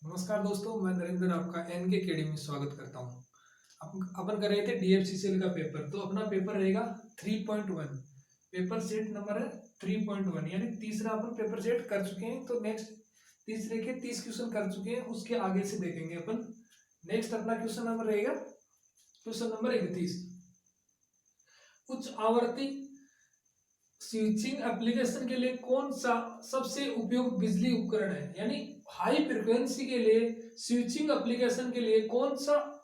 नमस्कार दोस्तों, मैं नरेंद्र आपका एनके अकेडमी में स्वागत करता हूँ। अपन कर रहे थे डीएफसीसीएल का पेपर। तो अपना पेपर रहेगा 3.1। पेपर सेट नंबर है 3.1, यानी तीसरा अपन पेपर सेट कर चुके हैं। तो नेक्स्ट तीसरे के 30 क्वेश्चन कर चुके हैं, उसके आगे से देखेंगे अपन। नेक्स्ट अपना क्वेश्चन नंबर रहेगा क्वेश्चन नंबर 31। उच्च आवर्ती स्विचिंग एप्लीकेशन के लिए कौन सा सबसे उपयुक्त बिजली उपकरण है, यानी हाई फ्रिक्वेंसी के लिए स्विचिंग एप्लीकेशन के लिए कौन सा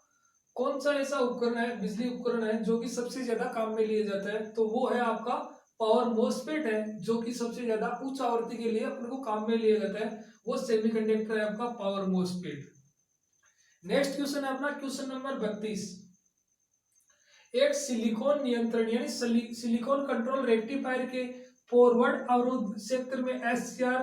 ऐसा उपकरण है, बिजली उपकरण है जो कि सबसे ज्यादा काम में लिया जाता है। तो वो है आपका पावर मोस्फेट है, जो कि सबसे ज्यादा उच्च आवृत्ति के लिए अपने को काम में लिया जाता है। वो सेमीकंडक्टर है आपका पावर मोस्फेट। नेक्स्ट क्वेश्चन है अपना क्वेश्चन नंबर 32। एक सिलिकॉन नियंत्रण यानी सिलिकॉन कंट्रोल रेक्टिफायर के फॉरवर्ड अवरोध क्षेत्र में एससीआर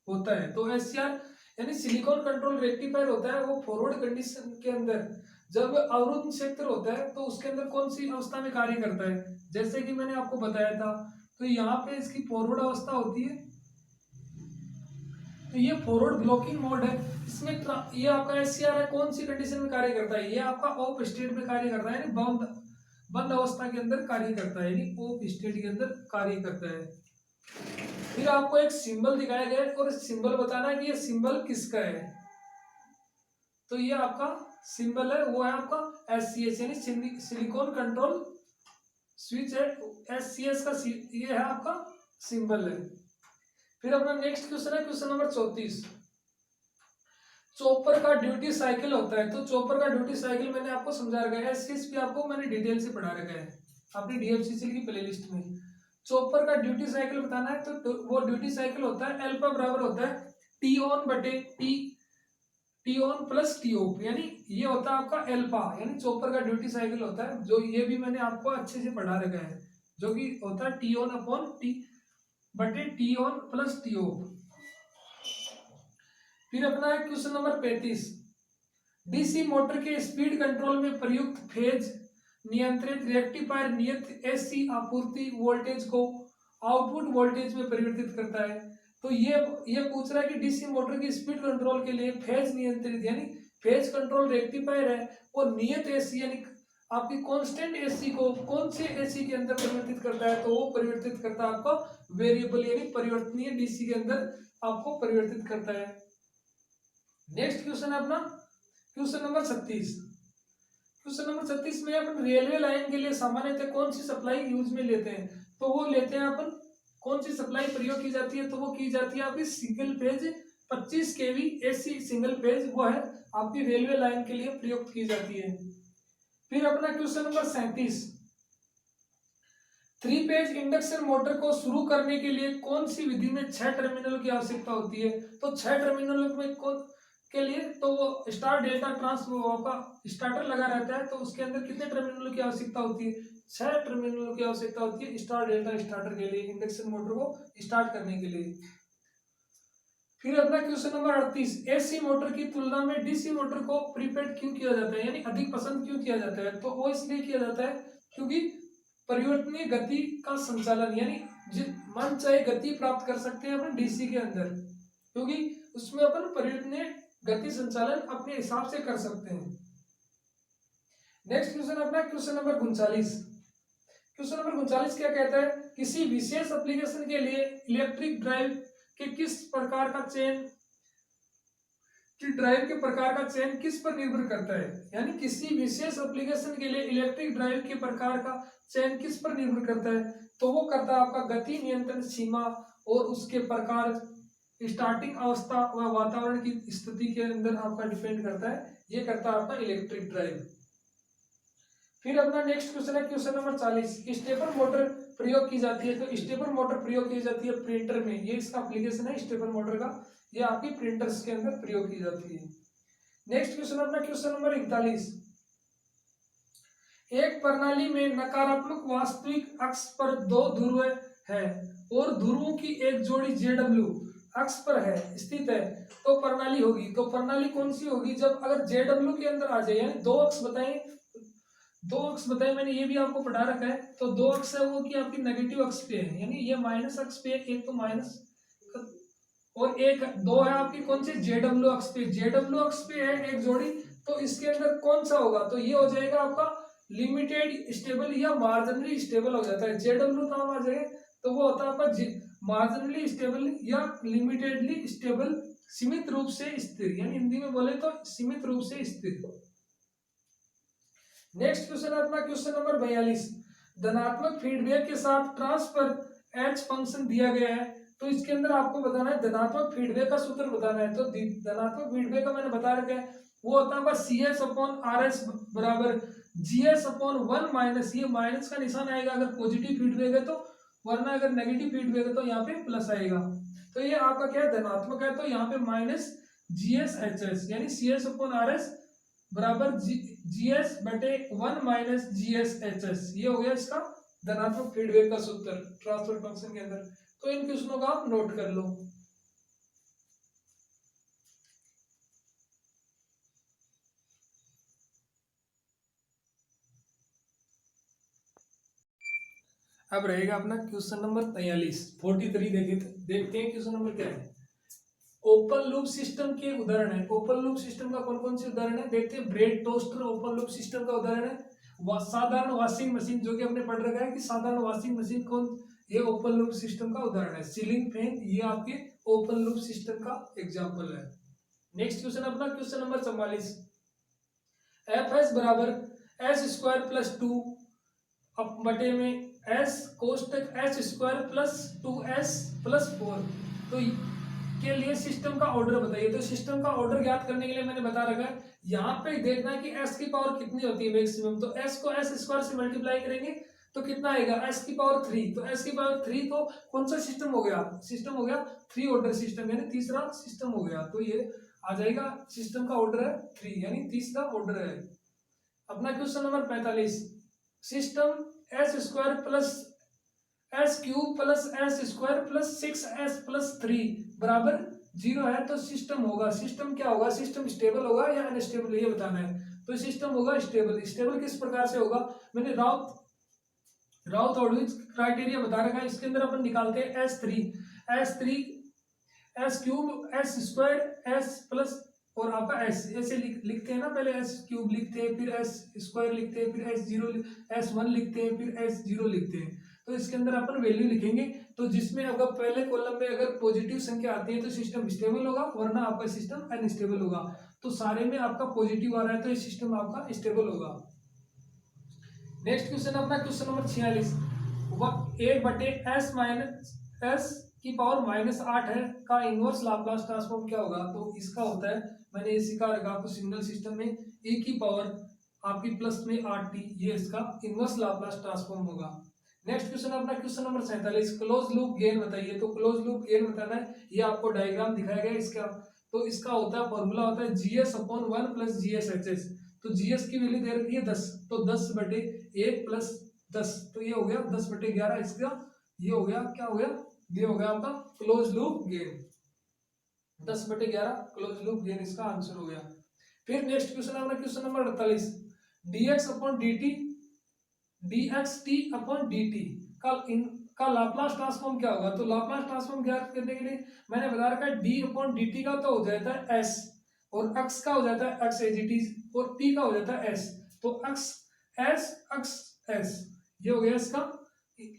होता है। तो एससीआर यानी सिलिकॉन कंट्रोल रेक्टिफायर होता है, वो फॉरवर्ड कंडीशन के अंदर जब अवरोध क्षेत्र होता है तो उसके अंदर कौन सी अवस्था में कार्य करता है। जैसे कि मैंने आपको बताया था, तो यहाँ पे इसकी फॉरवर्ड अवस्था होती है। तो ये फॉरवर्ड ब्लॉकिंग मोड है। इसमें ये आपका एससीआर है, कौन सी कंडीशन में कार्य करता है, ये आपका ऑफ स्टेट में कार्य करता है, यानी बंद बंद अवस्था के अंदर कार्य करता है, यानी ऑफ स्टेट के अंदर कार्य करता है। फिर आपको एक सिंबल दिखाया गया है और सिंबल बताना है कि ये सिंबल किसका है। तो ये आपका सिंबल है, वो है आपका एससीएस यानी सिलिकॉन कंट्रोल स्विच है। एससीएस का ये है आपका सिंबल है। फिर अपना नेक्स्ट क्वेश्चन है क्वेश्चन नंबर 34। चॉपर का ड्यूटी साइकिल होता है। तो चॉपर का ड्यूटी साइकिल मैंने आपको समझा रखा है, एससीएस भी आपको मैंने डिटेल से पढ़ा रखा है अपनी डीएफसीसी की प्लेलिस्ट में। चॉपर का ड्यूटी साइकिल बताना है तो वो ड्यूटी साइकिल होता है एल्फा बराबर होता है टी ऑन बटे T on plus T of, यानी ये होता है आपका एल्फा, यानी चॉपर का ड्यूटी साइकिल होता है, जो ये भी मैंने आपको अच्छे से पढ़ा रखा है, जो कि होता है टी ऑन अपॉन टी बटे T on plus T of. फिर अपना है क्वेश्चन नंबर 35। डीसी मोटर के स्पीड कंट्रोल में प्रयुक्त फेज नियंत्रित रेक्टिफायर नियत एसी आपूर्ति वोल्टेज को आउटपुट वोल्टेज में परिवर्तित करता है। तो ये पूछ रहा है कि डीसी मोटर की स्पीड कंट्रोल के लिए फेज नियंत्रित यानी फेज कंट्रोल रेक्टिफायर है, वो नियत एसी यानी आपकी कांस्टेंट एसी को कौन से एसी के अंदर परिवर्तित करता है। तो वो परिवर्तित करता है आपका वेरिएबल यानी परिवर्तनीय डीसी के अंदर आपको परिवर्तित करता है। नेक्स्ट क्वेश्चन है अपना क्वेश्चन नंबर 36। क्वेश्चन नंबर 36 में अपन रेलवे लाइन के लिए सामान्यतः कौन सी सप्लाई यूज में लेते हैं। तो वो लेते हैं अपन कौन सी सप्लाई प्रयोग की जाती है। तो वो की जाती है आपकी सिंगल फेज 25 केवी एसी सिंगल फेज, वो है आपकी रेलवे लाइन के लिए प्रयुक्त की जाती है। फिर अपना question number 37। 3 phase induction motor को शुरू करने के लिए कौन सी विधि में 6 टर्मिनल की आवश्यकता होती है। तो 6 टर्मिनल में कौन के लिए, तो वो स्टार डेल्टा ट्रांस का स्टार्टर लगा रहता है, तो उसके अंदर कितने टर्मिनल की आवश्यकता होती है, 6 टर्मिनल की आवश्यकता होती है स्टार डेल्टा स्टार्टर के लिए, इंडक्शन मोटर को स्टार्ट करने के लिए। फिर अपना क्वेश्चन नंबर 38। एसी मोटर की तुलना में डीसी मोटर को प्रीपेड क्यों किया जाता है, यानी अधिक पसंद क्यों किया जाता है। तो वो इसलिए किया जाता है क्योंकि परिवर्तनीय गति का संचालन यानी मन चाहे गति प्राप्त कर सकते हैं अपन डीसी के अंदर, क्योंकि उसमें अपन परिवर्तनीय गति संचालन अपने हिसाब से कर सकते हैं। नेक्स्ट क्वेश्चन अपना क्वेश्चन नंबर 39। क्वेश्चन नंबर 39 क्या कहता है, किसी विशेष एप्लीकेशन के लिए इलेक्ट्रिक ड्राइव के किस प्रकार का चयन ड्राइव के प्रकार का चयन किस पर निर्भर करता है, यानी किसी विशेष एप्लीकेशन के लिए इलेक्ट्रिक ड्राइव के प्रकार का चयन किस पर निर्भर करता है। तो वो करता है आपका गति नियंत्रण सीमा और उसके प्रकार, स्टार्टिंग अवस्था व वातावरण की स्थिति के अंदर आपका डिपेंड करता है, ये करता है आपका इलेक्ट्रिक ड्राइव। फिर अपना नेक्स्ट क्वेश्चन है क्वेश्चन नंबर 40। स्टेपर मोटर प्रयोग की जाती है। तो स्टेपर मोटर प्रयोग की जाती है प्रिंटर में, ये इसका एप्लीकेशन है स्टेपर मोटर का, ये आपकी प्रिंटर्स के अंदर प्रयोग की जाती है। नेक्स्ट क्वेश्चन अपना क्वेश्चन नंबर 41। एक प्रणाली में नकारात्मक वास्तविक अक्ष पर 2 ध्रुव है और ध्रुवों की एक जोड़ी जेडब्ल्यू अक्ष पर है स्थित है, तो प्रणाली होगी। तो प्रणाली कौन सी होगी, जब अगर जेडब्ल्यू के अंदर आ जाए, यानी 2 अक्ष बताए मैंने, ये भी आपको पढ़ा रखा है। तो 2 अक्ष है वो कि आपकी नेगेटिव अक्ष पे है, यानी ये माइनस अक्ष पे है, एक तो माइनस और एक दो है आपकी कौन सी जेडब्ल्यू अक्ष पे, जेडब्ल्यू अक्ष पे है एक जोड़ी, तो इसके अंदर कौन सा होगा, तो ये हो जाएगा आपका लिमिटेड स्टेबल या मार्जिनली स्टेबल हो जाता है। जेडब्ल्यू नाम आ जाए तो वो होता है आपका मार्जिनली स्टेबल या लिमिटेडली स्टेबल, सीमित रूप से स्थिर, यानी हिंदी में बोले तो सीमित रूप से स्थिर। नेक्स्ट क्वेश्चन है अपना क्वेश्चन नंबर 42। धनात्मक फीडबैक के साथ ट्रांसफर एच फंक्शन दिया गया है, तो इसके अंदर आपको बताना है धनात्मक फीडबैक का सूत्र बताना है। तो धनात्मक फीडबैक का मैंने बता रखा है, वो होता है बस C S upon R S बराबर जी एस अपॉन 1 माइनस, ये माइनस का निशान आएगा अगर पॉजिटिव फीडबैक है तो, वरना अगर नेगेटिव फीडबैक है तो यहाँ पे प्लस आएगा। तो ये आपका क्या है धनात्मक है, तो यहाँ पे minus G S H S, यानी C S upon R S बराबर जी एस बटे 1 minus G S H S, ये हो गया इसका धनात्मक फीडबैक का सूत्र ट्रांसफर फंक्शन के अंदर। तो इन क्वेश्चनों को आप नोट कर लो। अब रहेगा अपना क्वेश्चन नंबर 43 देखते हैं क्वेश्चन नंबर क्या है। ओपन लूप सिस्टम के उदाहरण है, ओपन लूप सिस्टम का कौन कौन से उदाहरण है देखते हैं। Bread toaster open loop system का उदाहरण है। साधारण वॉशिंग मशीन, जो कि हमने पढ़ रखा है कि साधारण वॉशिंग मशीन कौन, ये ओपन लूप सिस्टम का उदाहरण है। सीलिंग फैन, ये आपके ओपन लूप सिस्टम का एग्जाम्पल है। नेक्स्ट क्वेश्चन अपना क्वेश्चन नंबर 44। एफ एस बराबर एस स्क्वायर प्लस 2 बटे में एस कोष्टक H square plus 2s plus 4, तो के लिए सिस्टम का ऑर्डर बताइए। तो सिस्टम का ऑर्डर ज्ञात करने के लिए मैंने बता रखा है, यहाँ पे देखना है कि s की पावर कितनी होती है मैक्सिमम, तो s को s स्क्वायर से मल्टीप्लाई करेंगे तो कितना आएगा s की पावर 3, तो s की पावर 3 तो कौन सा सिस्टम हो गया, सिस्टम हो गया 3 ऑर्डर सिस्टम, यानी तीसरा सिस्टम हो गया। तो ये आ जाएगा सिस्टम का ऑर्डर है 3, यानी तीसरा ऑर्डर है। अपना question number 45। System S square plus S cube plus S square plus 6s plus 3 बराबर 0 है, तो सिस्टम होगा, सिस्टम क्या होगा, सिस्टम स्टेबल होगा या अनस्टेबल, ये बताना है। तो सिस्टम होगा स्टेबल। स्टेबल किस प्रकार से होगा, मैंने राउथ ऑर्डरिंग क्राइटेरिया बता रखा है, इसके अंदर अपन निकालते हैं S3 S cube S square S plus और आपका एस, ऐसे लिखते हैं ना, पहले एस क्यूब लिखते हैं, फिर एस स्क्वायर लिखते हैं, फिर S1 लिखते हैं, फिर S0 लिखते हैं। तो इसके अंदर अपन वैल्यू लिखेंगे, तो जिसमें अगर पहले कॉलम में अगर पॉजिटिव संख्या आती है तो सिस्टम स्टेबल होगा, वरना आपका सिस्टम अनस्टेबल होगा। तो सारे में आपका पॉजिटिव आ रहा है तो ये सिस्टम आपका स्टेबल होगा। नेक्स्ट क्वेश्चन अपना क्वेश्चन नंबर 46। 1 बटे s माइनस एस की पावर -8 है का इनवर्स लाप्लास ट्रांसफॉर्म क्या होगा, तो इसका होता है, मैंने ये सिखा रखा आपको सिंगल सिस्टम में ए की पावर आपकी प्लस में 8t, ये इसका इनवर्स लाप्लास ट्रांसफॉर्म होगा। नेक्स्ट क्वेश्चन अपना question number 47। Close loop gain बताइए। तो क्लोज लूप गेन बताना है, ये आपको डायग्राम दिखाया गया इसका, तो इसका होता है फॉर्मूला होता है GS अपॉन 1 प्लस GSHS। तो GS की वैल्यू दे रखी है 10, तो 10 बटे 1 प्लस 10, तो ये हो गया 10 बटे 11, इसका ये हो गया, क्या हो गया, ये हो गया आपका क्लोज लूप गेन, 10 बटे 11 क्लोज लूप गेन इसका आंसर हो गया। फिर नेक्स्ट क्वेश्चन अपना question number 48। dx upon dt dxt upon dt का लाप्लास ट्रांसफॉर्म क्या होगा, तो लाप्लास ट्रांसफॉर्म ज्ञात करने के लिए मैंने बता रखा है d अपॉन dt का तो हो जाता है s, और x का हो जाता है x एज इट इज, और t का हो जाता है s, तो x s ये हो गया इसका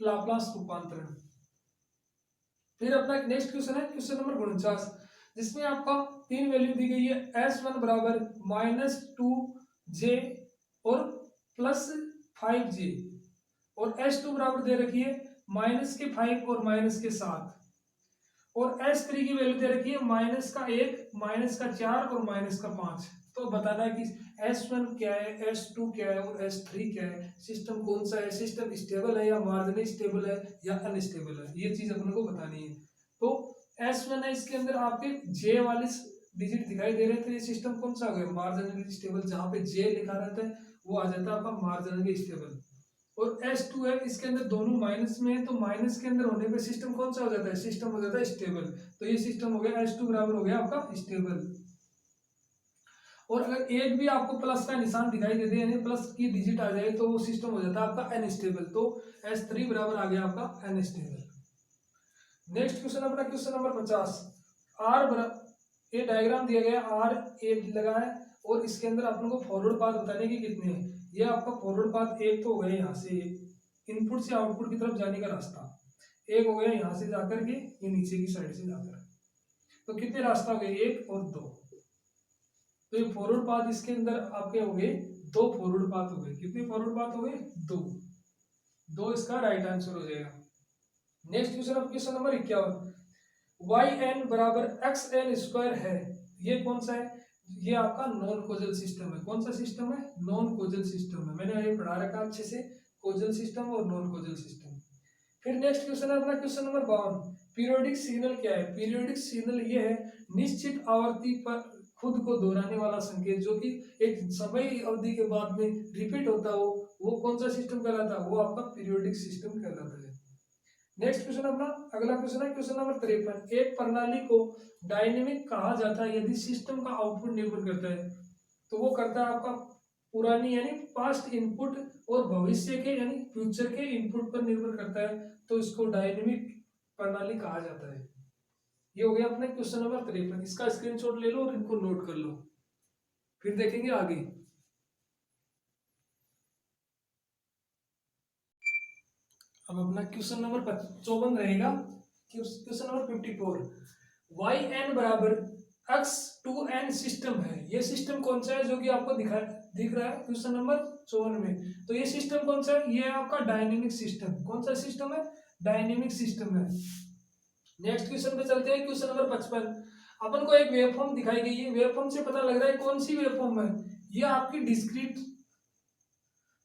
लाप्लास रूपांतरण। फिर अपना नेक्स्ट क्वेश्चन है क्वेश्चन नंबर 49, जिसमें आपका 3 वैल्यू दी गई है, S1 बराबर -2j और +5j, और S2 बराबर दे रखी है -5 और -7, और S3 की वैल्यू दे रखी है -1 -4 और -5। तो बताना है कि S1 क्या है, S2 क्या है और S3 क्या है, सिस्टम कौन सा है, सिस्टम स्टेबल है या मार्जिनली स्टेबल है या अनस्टेबल है, ये चीज अपन को बतानी है। तो S1 है, इसके अंदर आपके J वाले डिजिट दिखाई दे रहे थे, ये सिस्टम कौन सा हो गया, मार्जिनली स्टेबल, जहाँ पे J लिखा रहता है वो आ जाता है आपका मार्जिनली स्टेबल। और S2 है, इसके अंदर दोनों माइनस में है, तो माइनस के अंदर होने पे सिस्टम कौन सा हो जाता है, सिस्टम हो जाता है स्टेबल। तो ये सिस्टम हो गया S2 बराबर हो गया आपका स्टेबल। और अगर एक भी आपको प्लस का निशान दिखाई दे दे, यानी प्लस की डिजिट आ जाए, तो वो सिस्टम हो जाता है आपका अनस्टेबल। तो S3 बराबर आ गया आपका अनस्टेबल। नेक्स्ट क्वेश्चन अपना क्वेश्चन नंबर 50। ये डायग्राम दिया गया आर ए लगा है और इसके अंदर अपन को फॉरवर्ड पाथ बताने की कितने हैं। ये आपका फॉरवर्ड पाथ एक तो हो गया यहाँ से इनपुट से आउटपुट की तरफ जाने का रास्ता, एक हो गया यहाँ से जाकर के ये नीचे की साइड से जाकर, तो कितने रास्ता हो गए, एक और दो। तो ये फॉरवर्ड पाथ इसके अंदर आपके हो गए दो फॉरवर्ड पाथ हो गए। कितने फॉरवर्ड पाथ हो गए, दो इसका राइट आंसर हो जाएगा। नेक्स्ट क्वेश्चन अब क्वेश्चन नंबर 51, वाई एन बराबर एक्स एन स्क्वायर है, ये कौन सा है, ये आपका नॉन कोजल सिस्टम है। कौन सा सिस्टम है, नॉन कोजल सिस्टम है। मैंने ये पढ़ा रखा अच्छे से, कोजल सिस्टम और नॉन कोजल सिस्टम। फिर नेक्स्ट क्वेश्चन है अपना क्वेश्चन नंबर 52, पीरियोडिक सिग्नल क्या है। पीरियोडिक सिग्नल ये है निश्चित आवर्ती पर खुद को दोहराने वाला संकेत जो कि एक समय अवधि के बाद में रिपीट होता हो, वो कौन सा सिस्टम कहलाता है, वो आपका पीरियोडिक सिस्टम कहलाता है। नेक्स्ट क्वेश्चन अपना अगला क्वेश्चन है क्वेश्चन नंबर 53, एक प्रणाली को डायनेमिक कहा जाता है यदि सिस्टम का आउटपुट निर्भर करता है, तो वो करता है आपका पुरानी यानी पास्ट इनपुट और भविष्य के यानी फ्यूचर के इनपुट पर निर्भर करता है, तो इसको डायनेमिक प्रणाली कहा जाता है। ये हो गया अपने क्वेश्चन नंबर 53, इसका स्क्रीनशॉट ले लो और इनको नोट कर लो, फिर देखेंगे आगे। अब अपना क्वेश्चन नंबर 54 रहेगा, क्वेश्चन नंबर 54, वाई एन बराबर एक्स टू एन सिस्टम है। ये सिस्टम कौन सा है जो कि आपको दिख रहा है क्वेश्चन नंबर 54 में, तो ये सिस्टम कौन सा है, ये है आपका डायनेमिक सिस्टम। कौन सा सिस्टम है, डायनेमिक सिस्टम है। नेक्स्ट क्वेश्चन पे चलते हैं, क्वेश्चन नंबर 55, अपन को एक वेवफॉर्म दिखाई गई है, वेवफॉर्म से पता लग रहा है कौन सी वेवफॉर्म है, ये आपकी डिस्क्रीट,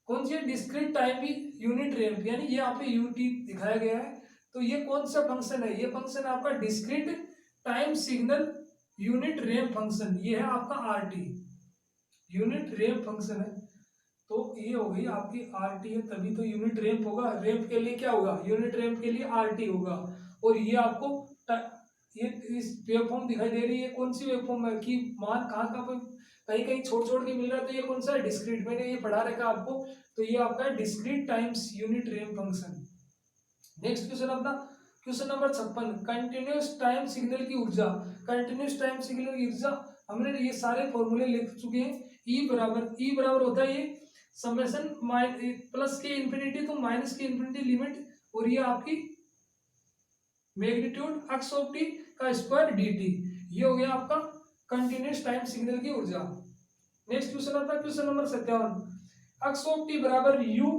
कौन सी है, डिस्क्रीट टाइम यूनिट रैंप, यानी ये यहाँ पे यूटी दिखाया गया है, तो ये कौन सा फंक्शन है, ये फंक्शन है आपका discrete time signal unit ramp function, ये है आपका आरटी, यूनिट रैंप फंक्शन है। तो ये हो गई आपकी आरटी है, तभी तो यूनिट रैंप होगा, रैंप के लिए क्या होगा, यूनिट रैंप के लिए आरटी होगा। और ये आपको ये इस वेवफॉर्म दिखाई दे रही है, कौन सी वेवफॉर्म है कि मान कहाँ कहाँ कहीं कहीं छोड़ के मिल रहा है, तो ये कौन सा है, डिस्क्रीट, मैंने ये पढ़ा रखा आपको, तो ये आपका है discrete times unit ramp function. Next question अपना question number 56, continuous time signal की ऊर्जा। कंटिन्यूस टाइम सिग्नल की ऊर्जा हमने ये सारे फॉर्मूले लिख चुके हैं। ई बराबर होता है ये समेशन प्लस के इंफिनिटी तो माइनस के इंफिनिटी लिमिट, और ये आपकी मैग्नीट्यूड एक्स ऑफ टी का स्क्वायर dt, ये हो गया आपका कंटिन्यूस टाइम सिग्नल की ऊर्जा। नेक्स्ट क्वेश्चन आता है question number 57, x of T बराबर यू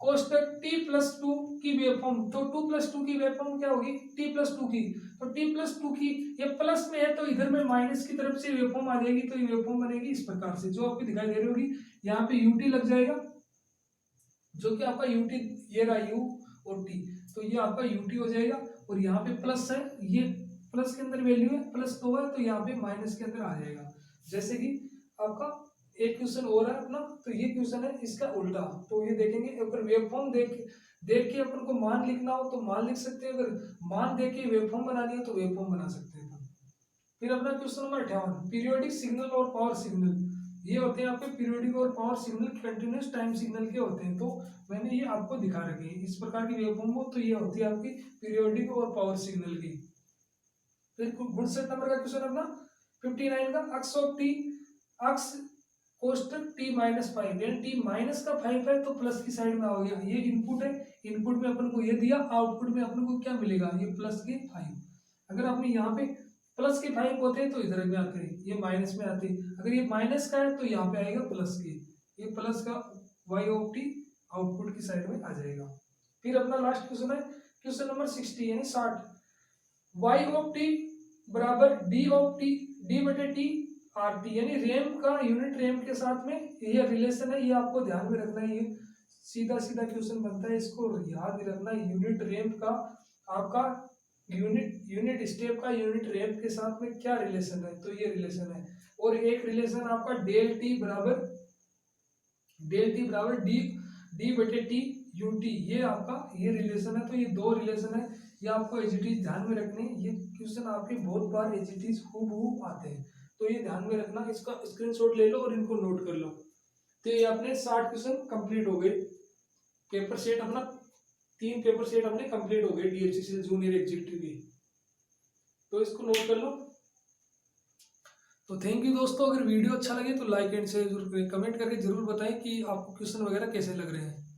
कोष्टक t+2 की वेवफॉर्म, तो 2+2 की वेवफॉर्म क्या होगी, t+2 की, तो t+2 की ये प्लस में है तो इधर में माइनस की तरफ से वेवफॉर्म आ जाएगी, तो ये वेवफॉर्म बनेगी इस प्रकार से जो आपको दिखाई दे रही होगी, यहाँ पे ut लग जाएगा जो कि आपका ut, ये रहा u और t, तो ये आपका ut हो जाएगा, और यहाँ पे प्लस है, ये प्लस के अंदर वैल्यू है, +2 है, तो यहाँ पे माइनस के अंदर आ जाएगा। जैसे कि आपका एक क्वेश्चन और है अपना, तो ये क्वेश्चन है इसका उल्टा, तो ये देखेंगे अगर वेवफॉर्म देख के अपन को मान लिखना हो तो मान लिख सकते हैं, अगर मान देख के वेवफॉर्म बनानी हो तो वेवफॉर्म बना सकते हैं। फिर अपना क्वेश्चन नंबर 58, पीरियोडिक सिग्नल और पावर सिग्नल, ये होते हैं आपके पीरियोडिक और power signal continuous time signal के होते हैं, तो मैंने ये आपको दिखा रखे हैं इस प्रकार की वेवफॉर्म हो, तो ये होती है आपकी पीरियोडिक और पावर सिग्नल की। फिर 59 नंबर का क्वेश्चन अपना 59 का, एक्स ऑफ टी एक्स कोष्टक t-5, यानी t-5 है तो प्लस की साइड में आ गया, ये इनपुट है, इनपुट में अपन को ये दिया, आउटपुट में अपन को क्या मिलेगा, ये +5। अगर आपने यहाँ पे +5 होते हैं तो इधर में आते हैं, ये माइनस में आते हैं, अगर ये माइनस का है तो यहाँ पे आएगा प्लस के, ये प्लस का y ऑफ टी आउटपुट की साइड में आ जाएगा। फिर अपना लास्ट क्वेश्चन है क्वेश्चन नंबर 60 यानी 60, y ऑफ टी बराबर d of T d/t RT, यानी रैंप का यूनिट रैंप के साथ में ये रिलेशन है, ये आपको ध्यान में रखना है, ये सीधा क्वेश्चन बनता है, इसको याद रखना है। यूनिट रैंप का आपका यूनिट स्टेप का यूनिट रैंप के साथ में क्या रिलेशन है, तो ये रिलेशन है। और एक रिलेशन आपका डेल टी बराबर d/t ut, ये आपका ये रिलेशन है, तो ये दो रिलेशन है, ये आपको एजीटीज ध्यान में रखने, ये क्वेश्चन आपके बहुत बार एजीटीज खूब आते हैं, तो ये ध्यान में रखना, इसका स्क्रीनशॉट ले लो और इनको नोट कर लो। तो ये अपने 60 क्वेश्चन कंप्लीट हो गए, पेपर सेट अपना 3 पेपर सेट अपने कंप्लीट हो गए डीएफसीसीएल जूनियर एग्जीक्यूटिव की, तो इसको नोट कर लो। तो थैंक यू दोस्तों, अगर वीडियो अच्छा लगे तो लाइक एंड शेयर जरूर करें, कमेंट करके जरूर बताएं कि आपको क्वेश्चन वगैरह कैसे लग रहे हैं।